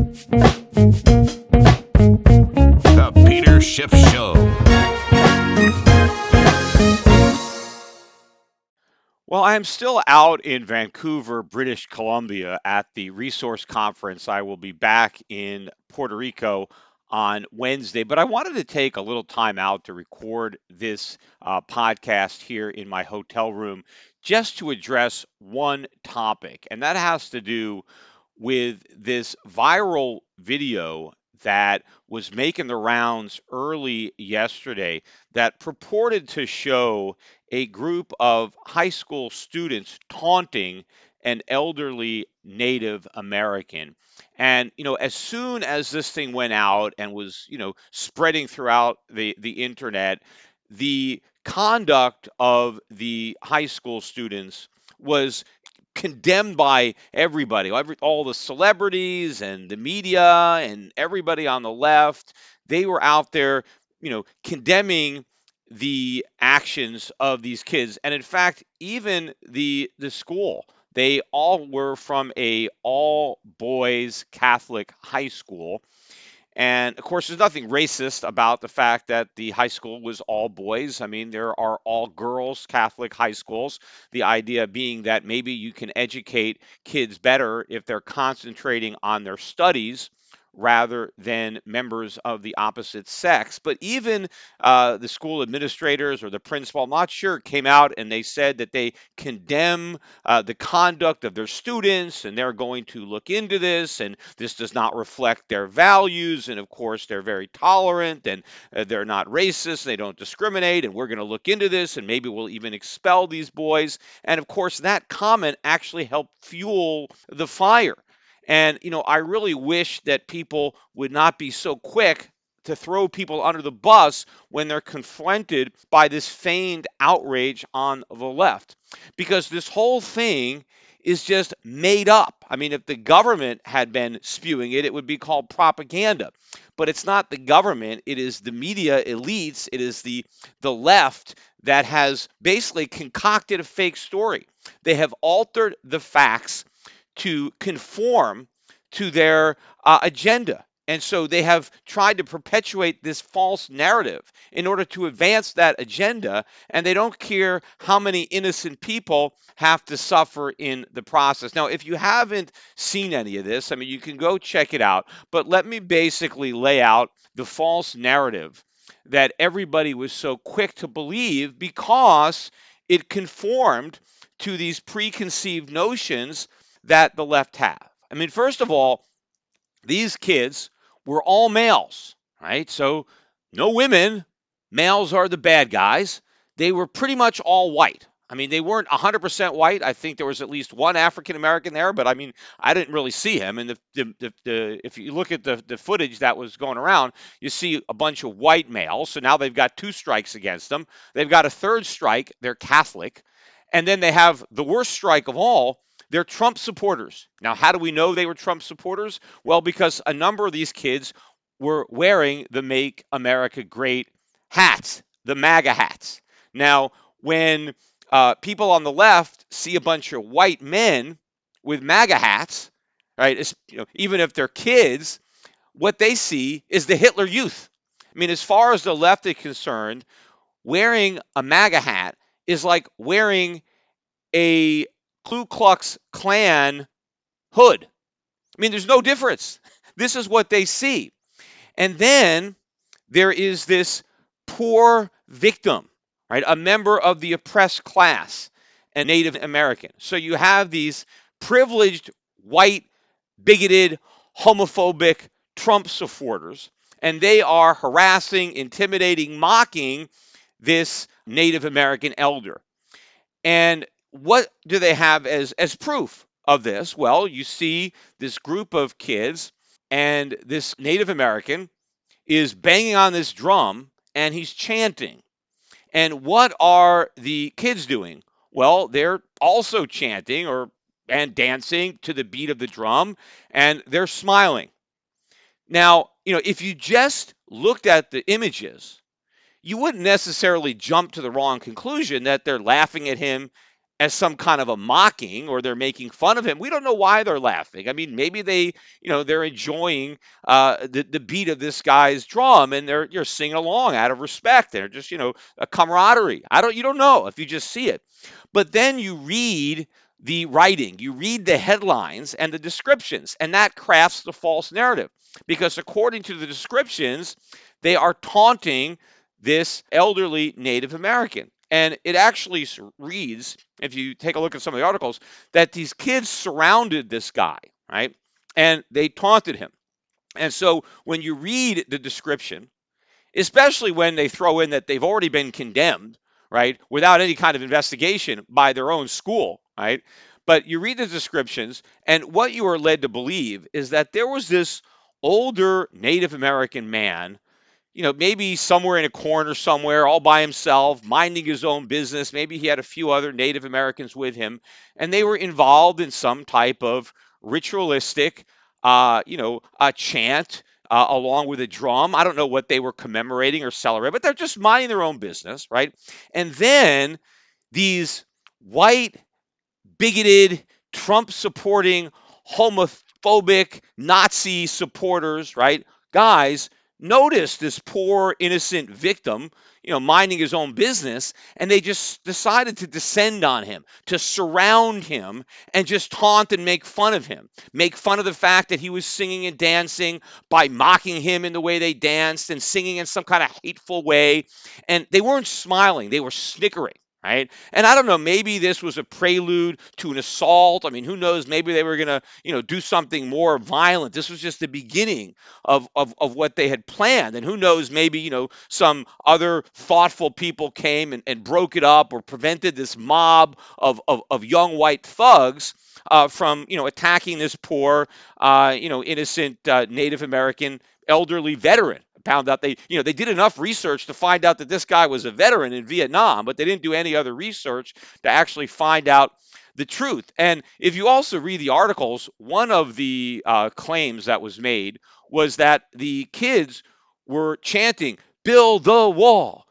The Peter Schiff Show. Well, I am still out in Vancouver, British Columbia at the resource conference. I will be back in Puerto Rico on Wednesday, but I wanted to take a little time out to record this podcast here in my hotel room just to address one topic, and that has to do with this viral video that was making the rounds early yesterday that purported to show a group of high school students taunting an elderly Native American. And, as soon as this thing went out and was, spreading throughout the internet, the conduct of the high school students was condemned by everybody, all the celebrities and the media and everybody on the left. They were out there, condemning the actions of these kids. And in fact, even the school, they all were from a all boys Catholic high school. And of course, there's nothing racist about the fact that the high school was all boys. I mean, there are all girls Catholic high schools. The idea being that maybe you can educate kids better if they're concentrating on their studies rather than members of the opposite sex. But even the school administrators or the principal, I'm not sure, came out and they said that they condemn the conduct of their students and they're going to look into this and this does not reflect their values. And of course, they're very tolerant and they're not racist. They don't discriminate. And we're going to look into this and maybe we'll even expel these boys. And of course, that comment actually helped fuel the fire. And, I really wish that people would not be so quick to throw people under the bus when they're confronted by this feigned outrage on the left. Because this whole thing is just made up. I mean, if the government had been spewing it, it would be called propaganda. But it's not the government, it is the media elites, it is the left that has basically concocted a fake story. They have altered the facts to conform to their agenda. And so they have tried to perpetuate this false narrative in order to advance that agenda. And they don't care how many innocent people have to suffer in the process. Now, if you haven't seen any of this, I mean, you can go check it out. But let me basically lay out the false narrative that everybody was so quick to believe because it conformed to these preconceived notions that the left have. I mean, first of all, these kids were all males, right? So no women. Males are the bad guys. They were pretty much all white. I mean, they weren't 100% white. I think there was at least one African American there, but I mean, I didn't really see him. And if you look at the footage that was going around, you see a bunch of white males. So now they've got two strikes against them. They've got a third strike. They're Catholic. And then they have the worst strike of all. They're Trump supporters. Now, how do we know they were Trump supporters? Well, because a number of these kids were wearing the Make America Great hats, the MAGA hats. Now, when people on the left see a bunch of white men with MAGA hats, right, even if they're kids, what they see is the Hitler Youth. I mean, as far as the left is concerned, wearing a MAGA hat is like wearing a Ku Klux Klan hood. I mean, there's no difference. This is what they see. And then there is this poor victim, right? A member of the oppressed class, a Native American. So you have these privileged, white, bigoted, homophobic Trump supporters, and they are harassing, intimidating, mocking this Native American elder. And what do they have as proof of this? Well, you see this group of kids, and this Native American is banging on this drum and he's chanting. And what are the kids doing? Well, they're also chanting and dancing to the beat of the drum, and they're smiling. Now, if you just looked at the images, you wouldn't necessarily jump to the wrong conclusion that they're laughing at him as some kind of a mocking, or they're making fun of him. We don't know why they're laughing. I mean, maybe they're enjoying the beat of this guy's drum, and you're singing along out of respect. They're just, a camaraderie. You don't know if you just see it. But then you read the writing, you read the headlines and the descriptions, and that crafts the false narrative. Because according to the descriptions, they are taunting this elderly Native American. And it actually reads, if you take a look at some of the articles, that these kids surrounded this guy, right? And they taunted him. And so when you read the description, especially when they throw in that they've already been condemned, right, without any kind of investigation by their own school, right? But you read the descriptions, and what you are led to believe is that there was this older Native American man, maybe somewhere in a corner somewhere, all by himself, minding his own business. Maybe he had a few other Native Americans with him, and they were involved in some type of ritualistic, a chant along with a drum. I don't know what they were commemorating or celebrating, but they're just minding their own business, right? And then these white bigoted, Trump supporting, homophobic, Nazi supporters, right? Guys, notice this poor innocent victim, minding his own business, and they just decided to descend on him, to surround him, and just taunt and make fun of him. Make fun of the fact that he was singing and dancing by mocking him in the way they danced and singing in some kind of hateful way. And they weren't smiling, they were snickering. Right. And I don't know, maybe this was a prelude to an assault. I mean, who knows? Maybe they were going to, do something more violent. This was just the beginning of what they had planned. And who knows, maybe, some other thoughtful people came and broke it up or prevented this mob of young white thugs from, attacking this poor, innocent Native American elderly veteran. Found out they did enough research to find out that this guy was a veteran in Vietnam, but they didn't do any other research to actually find out the truth. And if you also read the articles, one of the claims that was made was that the kids were chanting, build the wall,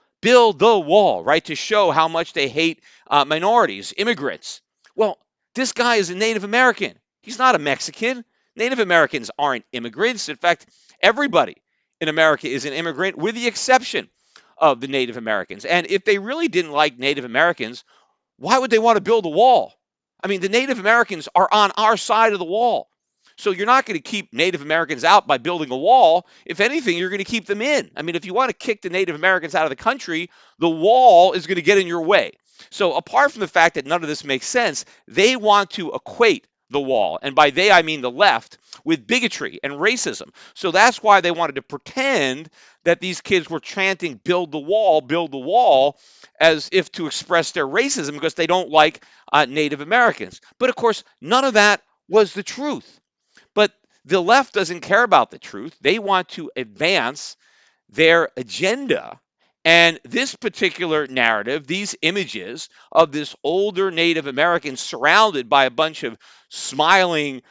right, to show how much they hate minorities, immigrants. Well, this guy is a Native American. He's not a Mexican. Native Americans aren't immigrants. In fact, everybody in America is an immigrant, with the exception of the Native Americans. And if they really didn't like Native Americans, why would they want to build a wall? I mean, the Native Americans are on our side of the wall. So you're not going to keep Native Americans out by building a wall. If anything, you're going to keep them in. I mean, if you want to kick the Native Americans out of the country, the wall is going to get in your way. So apart from the fact that none of this makes sense, they want to equate the wall, and by they I mean the left, with bigotry and racism. So that's why they wanted to pretend that these kids were chanting build the wall, as if to express their racism because they don't like Native Americans. But of course, none of that was the truth. But the left doesn't care about the truth. They want to advance their agenda. And this particular narrative, these images of this older Native American surrounded by a bunch of smiling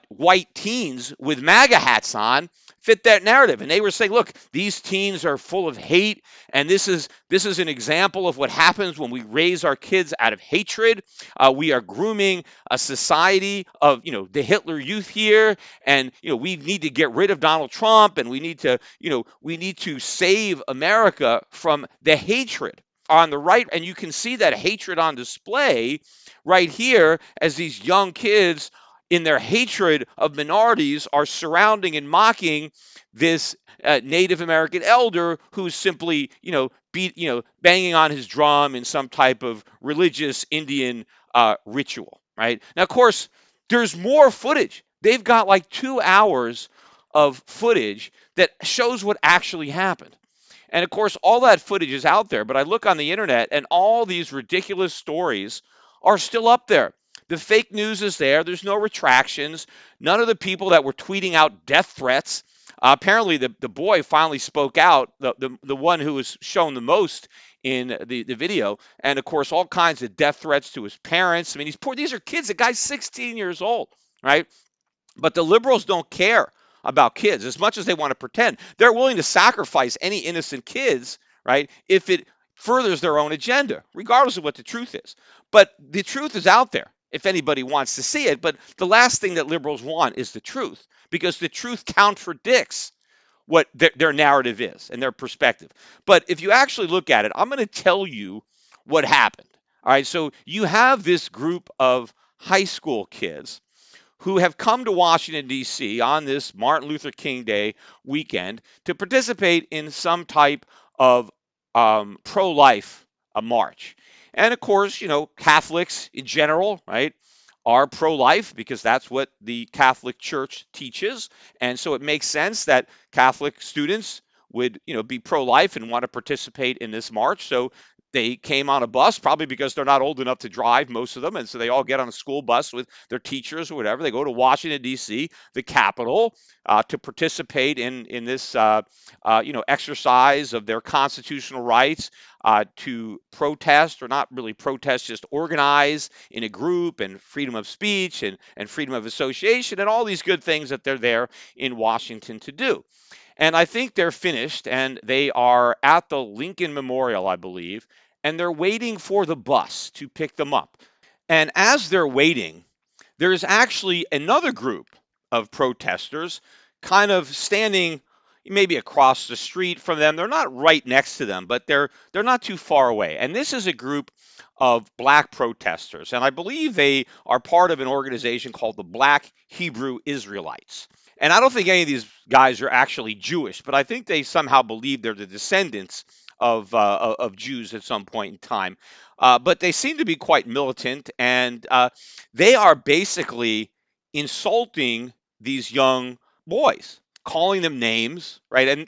white teens with MAGA hats on, fit that narrative. And they were saying, look, these teens are full of hate, and this is an example of what happens when we raise our kids out of hatred. We are grooming a society of, the Hitler Youth here, and we need to get rid of Donald Trump, and we need to save America from the hatred on the right. And you can see that hatred on display right here as these young kids, in their hatred of minorities, are surrounding and mocking this Native American elder who's simply, banging on his drum in some type of religious Indian ritual, right? Now, of course, there's more footage. They've got like 2 hours of footage that shows what actually happened. And of course, all that footage is out there, but I look on the internet and all these ridiculous stories are still up there. The fake news is there. There's no retractions. None of the people that were tweeting out death threats. Apparently, the boy finally spoke out, the one who was shown the most in the video. And of course, all kinds of death threats to his parents. I mean, these are kids. The guy's 16 years old, right? But the liberals don't care about kids as much as they want to pretend. They're willing to sacrifice any innocent kids, right, if it furthers their own agenda, regardless of what the truth is. But the truth is out there if anybody wants to see it. But the last thing that liberals want is the truth, because the truth contradicts what their narrative is and their perspective. But if you actually look at it, I'm going to tell you what happened. All right. So you have this group of high school kids who have come to Washington, D.C. on this Martin Luther King Day weekend to participate in some type of pro life march. And of course, Catholics in general, right, are pro life because that's what the Catholic Church teaches. And so it makes sense that Catholic students would, be pro life and want to participate in this march. So they came on a bus, probably because they're not old enough to drive, most of them. And so they all get on a school bus with their teachers or whatever. They go to Washington, D.C., the capital, to participate in this, exercise of their constitutional rights, to protest, or not really protest, just organize in a group, and freedom of speech, and freedom of association, and all these good things that they're there in Washington to do. And I think they're finished, and they are at the Lincoln Memorial, I believe, and they're waiting for the bus to pick them up. And as they're waiting, there's actually another group of protesters kind of standing maybe across the street from them. They're not right next to them, but they're not too far away. And this is a group of black protesters, and I believe they are part of an organization called the Black Hebrew Israelites. And I don't think any of these guys are actually Jewish, but I think they somehow believe they're the descendants of Jews at some point in time. But they seem to be quite militant, and they are basically insulting these young boys, calling them names, right? And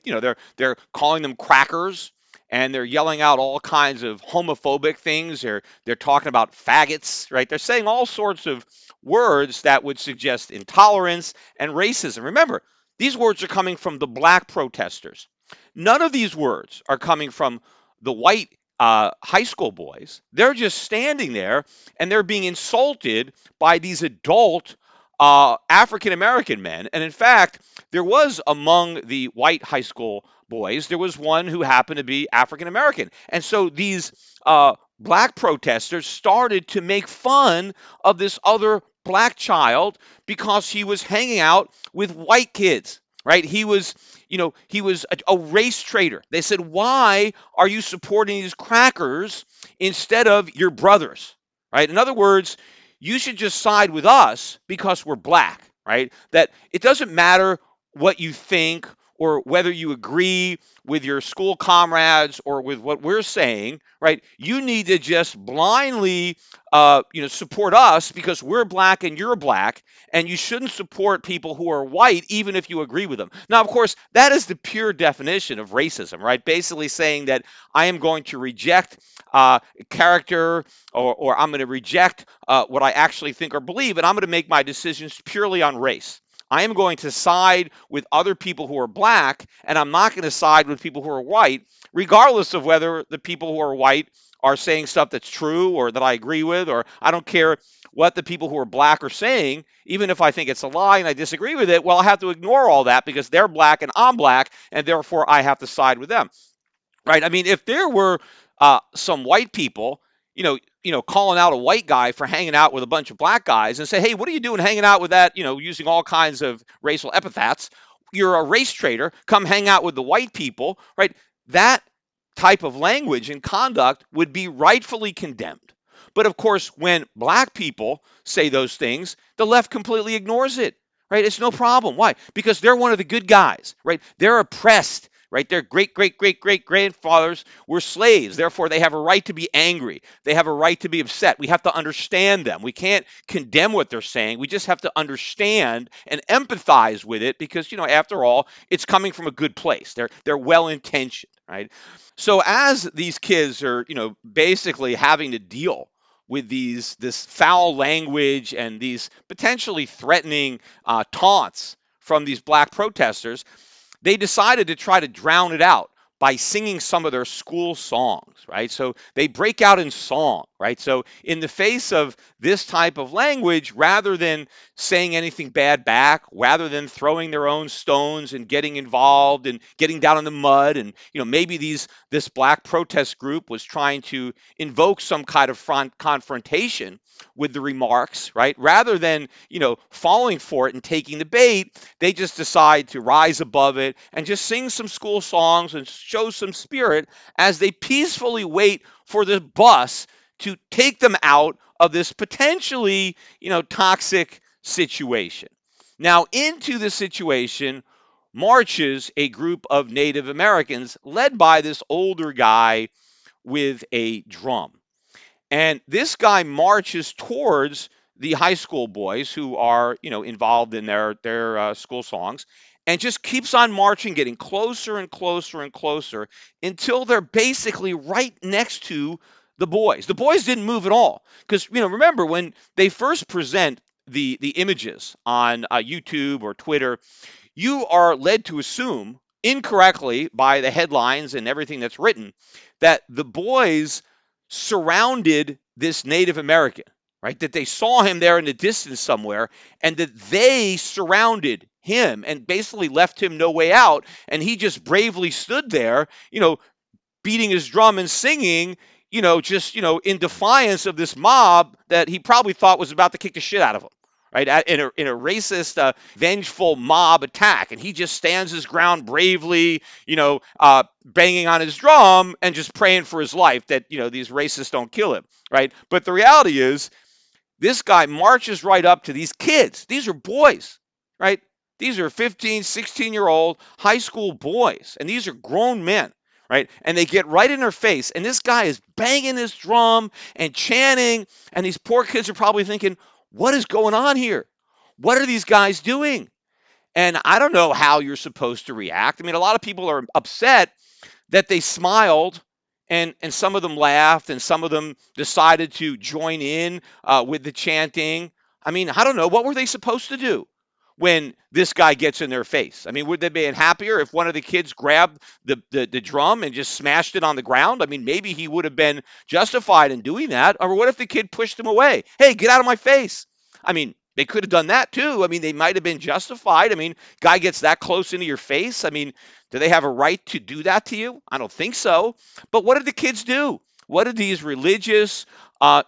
they're calling them crackers, and they're yelling out all kinds of homophobic things. They're talking about faggots, right? They're saying all sorts of words that would suggest intolerance and racism. Remember, these words are coming from the black protesters. None of these words are coming from the white high school boys. They're just standing there, and they're being insulted by these adult African American men. And in fact, there was among the white high school boys, there was one who happened to be African American. And so these black protesters started to make fun of this other black child because he was hanging out with white kids. Right? He was a race traitor. They said, "Why are you supporting these crackers instead of your brothers?" Right? In other words, you should just side with us because we're black, right? That it doesn't matter what you think or whether you agree with your school comrades or with what we're saying, right? You need to just blindly, support us because we're black and you're black, and you shouldn't support people who are white even if you agree with them. Now, of course, that is the pure definition of racism, right? Basically saying that I am going to reject character, or I'm going to reject what I actually think or believe, and I'm going to make my decisions purely on race. I am going to side with other people who are black, and I'm not going to side with people who are white, regardless of whether the people who are white are saying stuff that's true or that I agree with, or I don't care what the people who are black are saying, even if I think it's a lie and I disagree with it. Well, I have to ignore all that because they're black and I'm black, and therefore I have to side with them. Right? I mean, if there were some white people, calling out a white guy for hanging out with a bunch of black guys and say, "Hey, what are you doing hanging out with that?" Using all kinds of racial epithets. You're a race traitor. Come hang out with the white people, right? That type of language and conduct would be rightfully condemned. But of course, when black people say those things, the left completely ignores it, right? It's no problem. Why? Because they're one of the good guys, right? They're oppressed, right? Their great, great, great, great grandfathers were slaves. Therefore, they have a right to be angry. They have a right to be upset. We have to understand them. We can't condemn what they're saying. We just have to understand and empathize with it because, after all, it's coming from a good place. They're well intentioned, right? So as these kids are, basically having to deal with this foul language and these potentially threatening taunts from these black protesters, they decided to try to drown it out by singing some of their school songs, right? So they break out in song. right? So, in the face of this type of language, rather than saying anything bad back, rather than throwing their own stones and getting involved and getting down in the mud, and maybe this black protest group was trying to invoke some kind of confrontation with the remarks, right? Rather than falling for it and taking the bait, they just decide to rise above it and just sing some school songs and show some spirit as they peacefully wait for the bus to take them out of this potentially, toxic situation. Now, into the situation marches a group of Native Americans led by this older guy with a drum. And this guy marches towards the high school boys who are, involved in their school songs, and just keeps on marching, getting closer and closer and closer until they're basically right next to the boys. The boys didn't move at all because remember when they first present the images on YouTube or Twitter, you are led to assume incorrectly by the headlines and everything that's written that the boys surrounded this Native American, right? That they saw him there in the distance somewhere and that they surrounded him and basically left him no way out. And he just bravely stood there, beating his drum and singing, just, in defiance of this mob that he probably thought was about to kick the shit out of him. Right, in a racist, vengeful mob attack, and he just stands his ground bravely, banging on his drum and just praying for his life that these racists don't kill him, right? But the reality is, this guy marches right up to these kids. These are boys, right? These are 15, 16-year-old high school boys, and these are grown men, right? And they get right in their face, and this guy is banging his drum and chanting, and these poor kids are probably thinking, what is going on here? What are these guys doing? And I don't know how you're supposed to react. I mean, a lot of people are upset that they smiled, and some of them laughed and some of them decided to join in with the chanting. I mean, I don't know. What were they supposed to do when this guy gets in their face? I mean, would they be happier if one of the kids grabbed the drum and just smashed it on the ground? I mean, maybe he would have been justified in doing that. Or what if the kid pushed him away? Hey, get out of my face. I mean, they could have done that too. I mean, they might have been justified. I mean, guy gets that close into your face. I mean, do they have a right to do that to you? I don't think so. But what did the kids do? What did these religious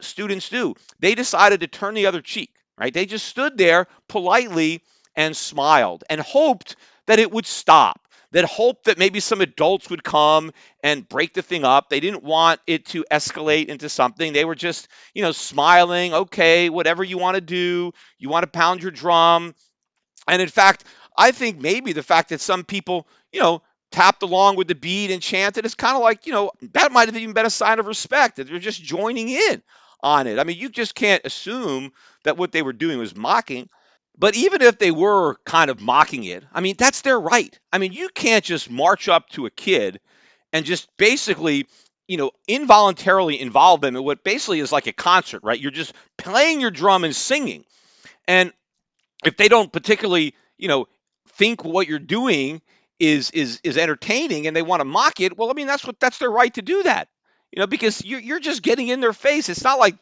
students do? They decided to turn the other cheek, right? They just stood there politely and smiled and hoped that it would stop. That hoped that maybe some adults would come and break the thing up. They didn't want it to escalate into something. They were just, smiling. Okay, whatever you want to do. You want to pound your drum. And in fact, I think maybe the fact that some people, tapped along with the beat and chanted is kind of like, that might have even been a sign of respect that they're just joining in on it. I mean, you just can't assume that what they were doing was mocking. But even if they were kind of mocking it, I mean, that's their right. I mean, you can't just march up to a kid and just basically, involuntarily involve them in what basically is like a concert, right? You're just playing your drum and singing. And if they don't particularly, think what you're doing is entertaining and they want to mock it, well, I mean, that's their right to do that. Because you're just getting in their face. It's not like,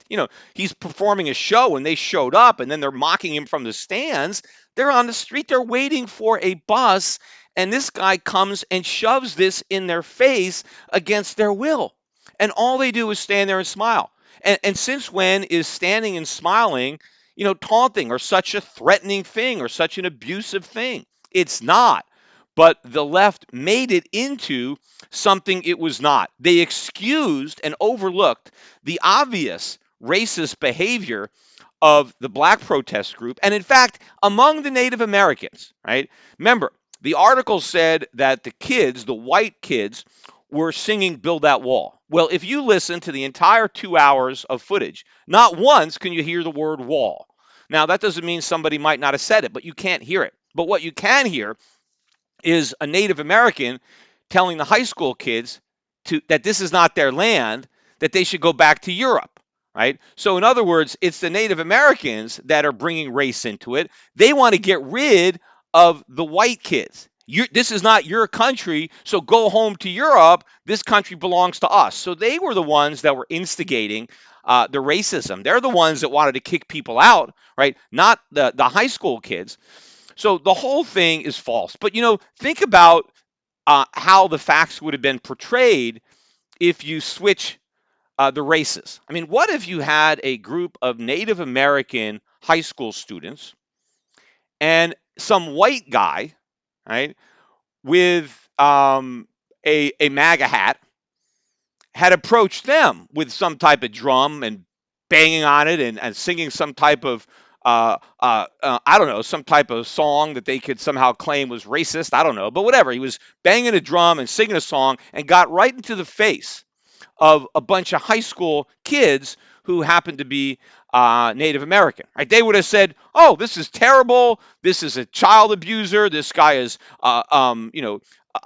he's performing a show and they showed up and then they're mocking him from the stands. They're on the street, they're waiting for a bus, and this guy comes and shoves this in their face against their will. And all they do is stand there and smile. And since when is standing and smiling, taunting or such a threatening thing or such an abusive thing? It's not. But the left made it into something it was not. They excused and overlooked the obvious racist behavior of the black protest group. And in fact, among the Native Americans, right? Remember, the article said that the kids, the white kids, were singing Build That Wall. Well, if you listen to the entire 2 hours of footage, not once can you hear the word wall. Now, that doesn't mean somebody might not have said it, but you can't hear it. But what you can hear is a Native American telling the high school kids that this is not their land, that they should go back to Europe, right? So in other words, it's the Native Americans that are bringing race into it. They want to get rid of the white kids. This is not your country, so go home to Europe. This country belongs to us. So they were the ones that were instigating the racism. They're the ones that wanted to kick people out, right? Not the high school kids. So the whole thing is false. But think about how the facts would have been portrayed if you switch the races. I mean, what if you had a group of Native American high school students and some white guy, right, with a MAGA hat had approached them with some type of drum and banging on it and singing some type of I don't know, some type of song that they could somehow claim was racist. I don't know, but whatever. He was banging a drum and singing a song and got right into the face of a bunch of high school kids who happened to be Native American. Right? They would have said, "Oh, this is terrible. This is a child abuser. This guy is,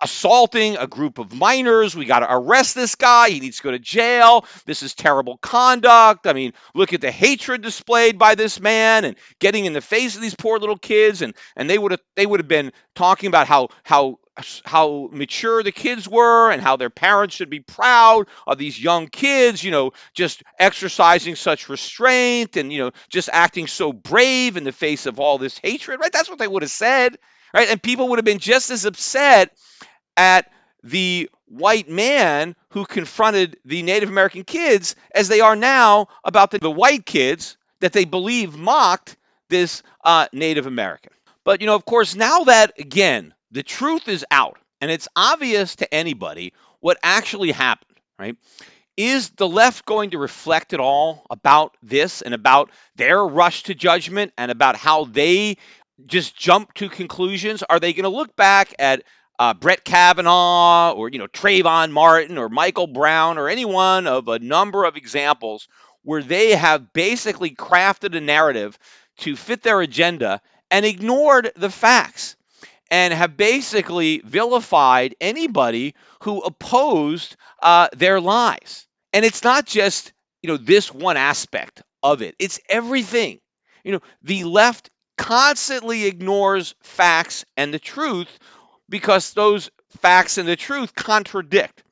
assaulting a group of minors. We got to arrest this guy. He needs to go to jail. This is terrible conduct. I mean, look at the hatred displayed by this man and getting in the face of these poor little kids." And they would have been talking about how mature the kids were and how their parents should be proud of these young kids, just exercising such restraint and, just acting so brave in the face of all this hatred, right? That's what they would have said, right? And people would have been just as upset at the white man who confronted the Native American kids as they are now about the white kids that they believe mocked this Native American. But, of course, now that, again, the truth is out and it's obvious to anybody what actually happened, right? Is the left going to reflect at all about this and about their rush to judgment and about how they just jump to conclusions? Are they going to look back at Brett Kavanaugh or Trayvon Martin or Michael Brown or any one of a number of examples where they have basically crafted a narrative to fit their agenda and ignored the facts and have basically vilified anybody who opposed their lies? And it's not just this one aspect of it; it's everything. The left constantly ignores facts and the truth because those facts and the truth contradict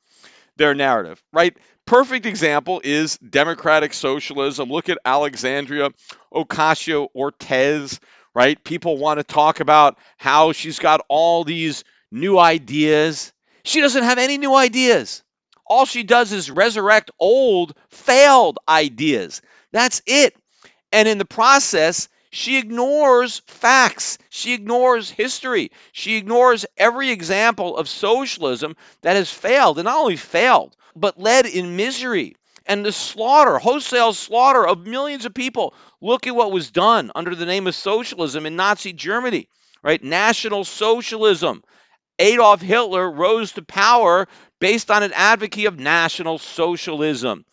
their narrative, right? Perfect example is democratic socialism. Look at Alexandria Ocasio-Cortez, right? People want to talk about how she's got all these new ideas. She doesn't have any new ideas. All she does is resurrect old, failed ideas. That's it. And in the process, she ignores facts. She ignores history. She ignores every example of socialism that has failed, and not only failed, but led in misery and the slaughter, wholesale slaughter of millions of people. Look at what was done under the name of socialism in Nazi Germany, right? National Socialism. Adolf Hitler rose to power based on an advocacy of National Socialism.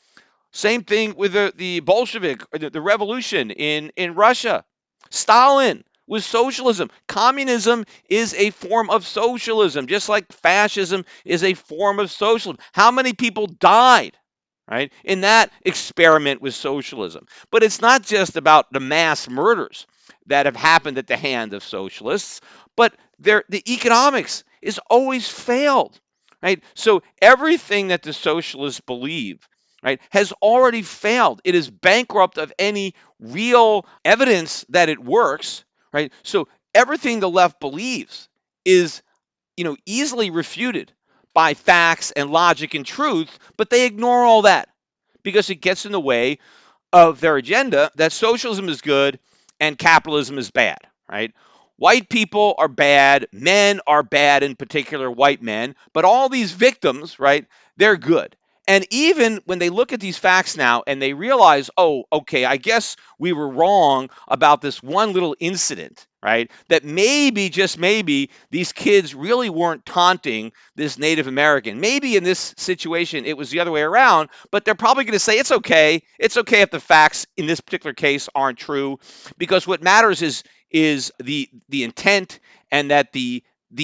Same thing with the Bolshevik, the revolution in Russia. Stalin was socialism. Communism is a form of socialism, just like fascism is a form of socialism. How many people died, right, in that experiment with socialism? But it's not just about the mass murders that have happened at the hand of socialists, but the economics is always failed, right? So everything that the socialists believe, right, has already failed. It is bankrupt of any real evidence that it works, right? So everything the left believes is, easily refuted by facts and logic and truth, but they ignore all that because it gets in the way of their agenda that socialism is good and capitalism is bad, right? White people are bad, men are bad, in particular white men, but all these victims, right, they're good. And even when they look at these facts now and they realize, oh, okay, I guess we were wrong about this one little incident, right? That maybe, just maybe, these kids really weren't taunting this Native American. Maybe in this situation it was the other way around, but they're probably going to say it's okay. It's okay if the facts in this particular case aren't true, because what matters is the intent, and that the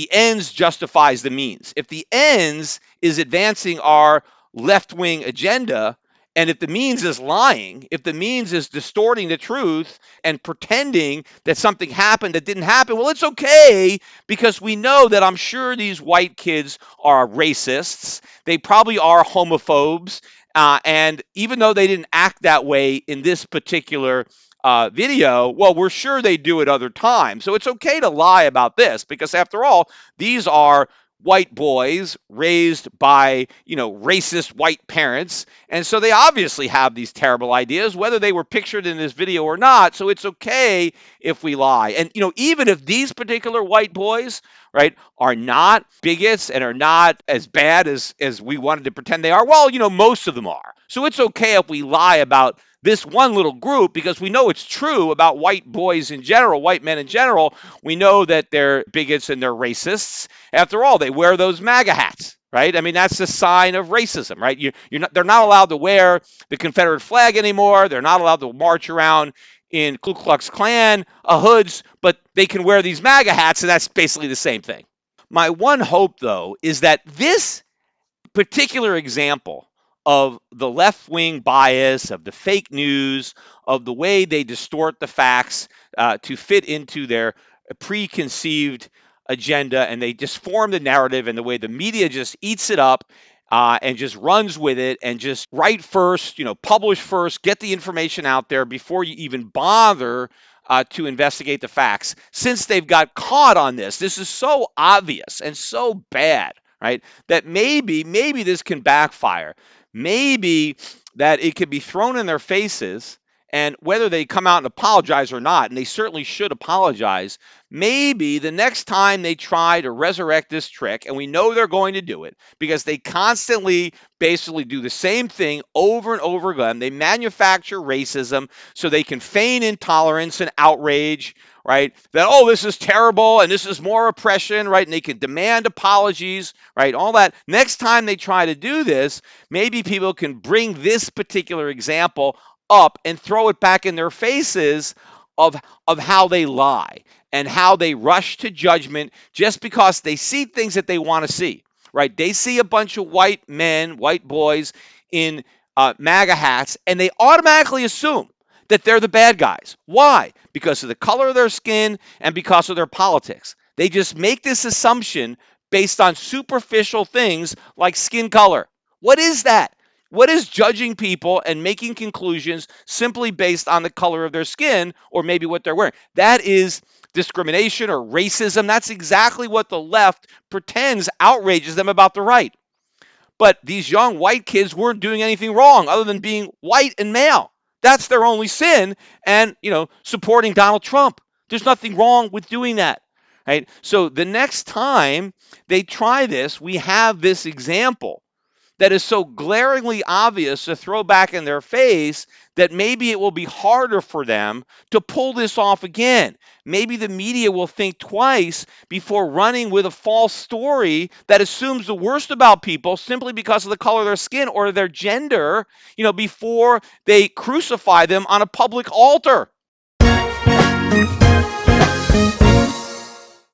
ends justifies the means. If the ends is advancing our left-wing agenda And if the means is lying, if the means is distorting the truth and pretending that something happened that didn't happen, well, it's okay because we know that I'm sure these white kids are racists. They probably are homophobes. And even though they didn't act that way in this particular video, well, we're sure they do it other times. So it's okay to lie about this because, after all, these are white boys raised by, racist white parents. And so they obviously have these terrible ideas, whether they were pictured in this video or not. So it's okay if we lie. And, even if these particular white boys, right, are not bigots and are not as bad as we wanted to pretend they are, well, most of them are. So it's okay if we lie about this one little group because we know it's true about white boys in general, white men in general. We know that they're bigots and they're racists. After all, they wear those MAGA hats, right? I mean, that's a sign of racism, right? They're not allowed to wear the Confederate flag anymore. They're not allowed to march around in Ku Klux Klan hoods, but they can wear these MAGA hats, and that's basically the same thing. My one hope, though, is that this particular example of the left wing bias, of the fake news, of the way they distort the facts to fit into their preconceived agenda, and they just form the narrative, and the way the media just eats it up and just runs with it and just write first, publish first, get the information out there before you even bother to investigate the facts. Since they've got caught on this is so obvious and so bad, right? That maybe this can backfire. Maybe that it could be thrown in their faces, and whether they come out and apologize or not, and they certainly should apologize, maybe the next time they try to resurrect this trick, and we know they're going to do it because they constantly basically do the same thing over and over again. They manufacture racism so they can feign intolerance and outrage, right? That, oh, this is terrible and this is more oppression, right? And they can demand apologies, right? All that. Next time they try to do this, maybe people can bring this particular example up and throw it back in their faces of how they lie and how they rush to judgment just because they see things that they want to see, right? They see a bunch of white men, white boys in MAGA hats, and they automatically assume that they're the bad guys. Why? Because of the color of their skin and because of their politics. They just make this assumption based on superficial things like skin color. What is that? What is judging people and making conclusions simply based on the color of their skin or maybe what they're wearing? That is discrimination or racism. That's exactly what the left pretends outrages them about the right. But these young white kids weren't doing anything wrong other than being white and male. That's their only sin. And, supporting Donald Trump. There's nothing wrong with doing that. Right? So the next time they try this, we have this example that is so glaringly obvious to throw back in their face that maybe it will be harder for them to pull this off again. Maybe the media will think twice before running with a false story that assumes the worst about people simply because of the color of their skin or their gender, before they crucify them on a public altar.